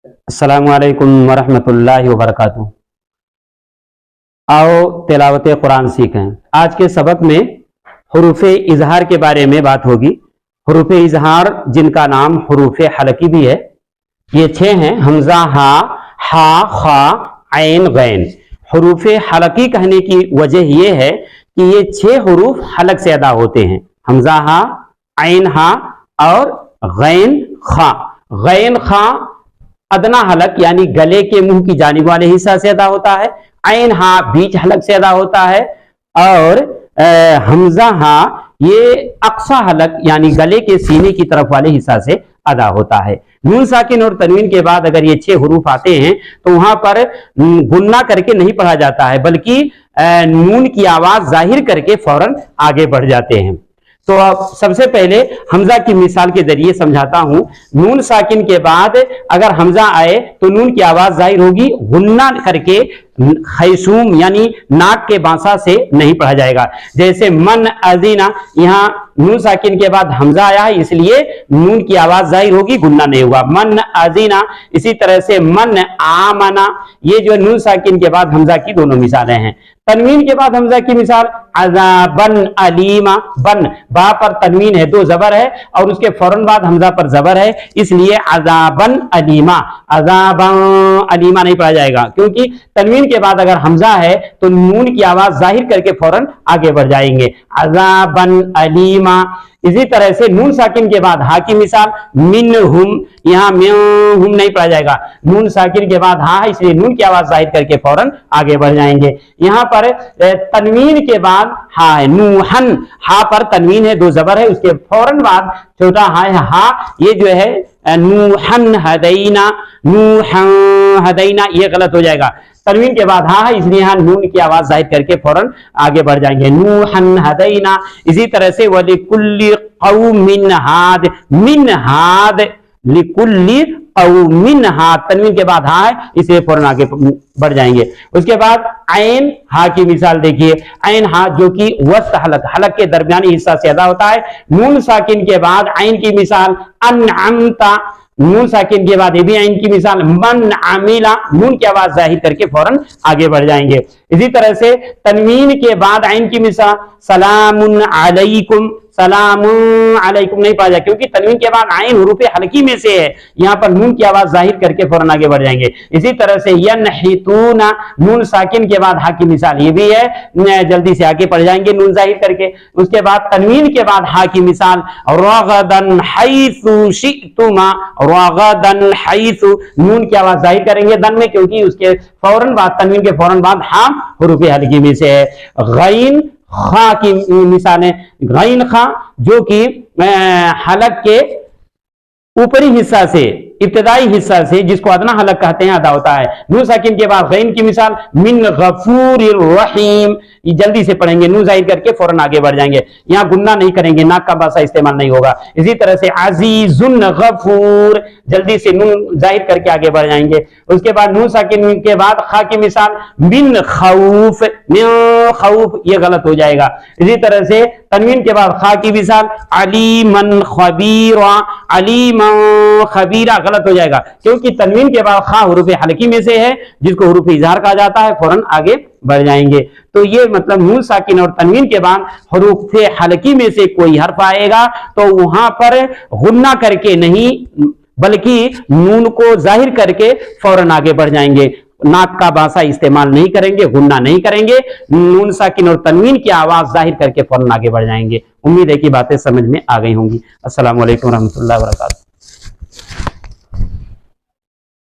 अस्सलामुअलैकुम वरहमतुल्लाहि वबरकातुहू। आओ तिलावत कुरान सीखें। आज के सबक में हुरूफ इजहार के बारे में बात होगी। हुरूफ इजहार जिनका नाम हुरूफ हलकी भी है, ये 6 हैं। हमजा, हा, खा, ऐन, गैन। हुरूफ हलकी कहने की वजह यह है कि ये 6 हुरूफ हलक से अदा होते हैं। हमजा, हा, ऐन, हा और गैन, खा। गैन, खा अदना हलक यानी गले के मुंह की जानिब वाले हिस्सा से अदा होता है। ऐन, हा बीच हलक से अदा होता है। और हमजा, हा ये अक्सा हलक यानी गले के सीने की तरफ वाले हिस्सा से अदा होता है। नून साकिन और तनवीन के बाद अगर ये 6 हुरूफ आते हैं तो वहां पर गुन्ना करके नहीं पढ़ा जाता है, बल्कि नून की आवाज जाहिर करके फौरन आगे बढ़ जाते हैं। तो अब सबसे पहले हमजा की मिसाल के जरिए समझाता हूं। नून साकिन के बाद अगर हमजा आए तो नून की आवाज जाहिर होगी, गुन्ना करके खैसूम यानी नाक के बांसा से नहीं पढ़ा जाएगा। जैसे मन अजीना, यहाँ नून साकिन के बाद हमजा आया है इसलिए नून की आवाज जाहिर होगी, गुन्ना नहीं हुआ। मन अजीना। इसी तरह से मन आमना, ये जो नून साकिन के बाद हमजा की दोनों मिसालें हैं। तनवीन के बाद हमजा की मिसाल अज़ाबन अलीमा। बन बा पर तनवीन है, 2 जबर है और उसके फौरन बाद हमजा पर जबर है, इसलिए अज़ाबन अलीमा। अज़ाबन अलीमा नहीं पढ़ा जाएगा, क्योंकि तनवीन के बाद अगर हमजा है तो नून की आवाज जाहिर करके फौरन आगे बढ़ जाएंगे। अज़ाबन अलीमा। इसी तरह से नून साकिन के बाद हा की मिसाल मिनहुम, यहाँ मिनहुम नहीं पढ़ा जाएगा, नून साकिन के बाद हा है इसलिए नून की आवाज जाहिर करके फौरन आगे बढ़ जाएंगे। यहाँ पर तनवीन के बाद हा है, नूहन, हा पर तनवीन है, 2 जबर है, उसके फौरन बाद छोटा हा है, हा ये जो है नूहन हदैना, नूहन हदैना, ये गलत हो जाएगा। तनवीन के बाद हा है इसलिए यहाँ नून की आवाज जाहिर करके फौरन आगे बढ़ जाएंगे, नूहन हदैना। इसी तरह से वलिकुल्लि कौमिन हाद, मिन हाद, लिकुल्लि कौमिन हाद, तनवीन के बाद हा है इसलिए फौरन आगे बढ़ जाएंगे। उसके बाद ऐन हा की मिसाल देखिए। ऐन हा जो कि वस्त हलक, हलक के दरमियानी हिस्सा से अदा होता है। नून साकिन के बाद ऐन की मिसाल अनअमता, नून साकिन के बाद ये भी ऐन की मिसाल मन आमिला, नून की आवाज जाहिर करके फौरन आगे बढ़ जाएंगे। इसी तरह से तनवीन के बाद ऐन की मिसाल सलामुन अलैकुम, सलामुन अलैकुम नहीं पढ़ा जाए, क्योंकि तनवीन के बाद ऐन हुरूफ हलकी में से है, यहाँ पर नून की आवाज जाहिर करके फौरन आगे बढ़ जाएंगे। इसी तरह से यनहितूना, नून साकिन के बाद हा की मिसाल ये भी है, जल्दी से आगे बढ़ जाएंगे नून जाहिर करके। उसके बाद तनवीन के बाद हा की मिसाल रगदन हैसु शिअतुमा, रगदन हैसु, नून की आवाज जाहिर करेंगे दन में, क्योंकि उसके फौरन बाद तनवीन के फौरन बाद हा हुरूफ हलकी में से है। गैन खा की मिसालें, गैन खा जो कि हलक के ऊपरी हिस्सा से, इब्तदाई हिस्सा से, जिसको अदना हलक कहते हैं, अदा होता है। नून साकिन के बाद गैन की मिसाल मिन गफूरिर रहीम, ये जल्दी से पढ़ेंगे, नून जाहिर करके फौरन आगे बढ़ जाएंगे, यहाँ गुन्ना नहीं करेंगे, नाक का बासा इस्तेमाल नहीं होगा। इसी तरह से अजीजुन गफूर, जल्दी से नून जाहिर करके आगे बढ़ जाएंगे। उसके बाद नून साकिन के बाद खा की मिसाल मिन खौफ, मिन खौफ ये गलत हो जाएगा। इसी तरह से तनवीन के बाद खा की मिसाल अलीमन खबीरा, अलीमन खबीरा गलत हो जाएगा, क्योंकि तनवीन के बाद खा हुरूफ हलकी में से है, जिसको हुरूफ इजहार कहा जाता है, फौरन आगे बढ़ जाएंगे। तो ये मतलब नून साकिन और तनवीन के बाद हुरूफ हलकी में से कोई हर्फ आएगा तो वहां पर गुन्ना करके नहीं, बल्कि नून को जाहिर करके फौरन आगे बढ़ जाएंगे, नाक का बासा इस्तेमाल नहीं करेंगे, गुन्ना नहीं करेंगे, नून साकिन और तनवीन की आवाज जाहिर करके फौरन आगे बढ़ जाएंगे। उम्मीद है कि बातें समझ में आ गई होंगी। अस्सलाम वालेकुम रहमतुल्लाहि व बरकातहू।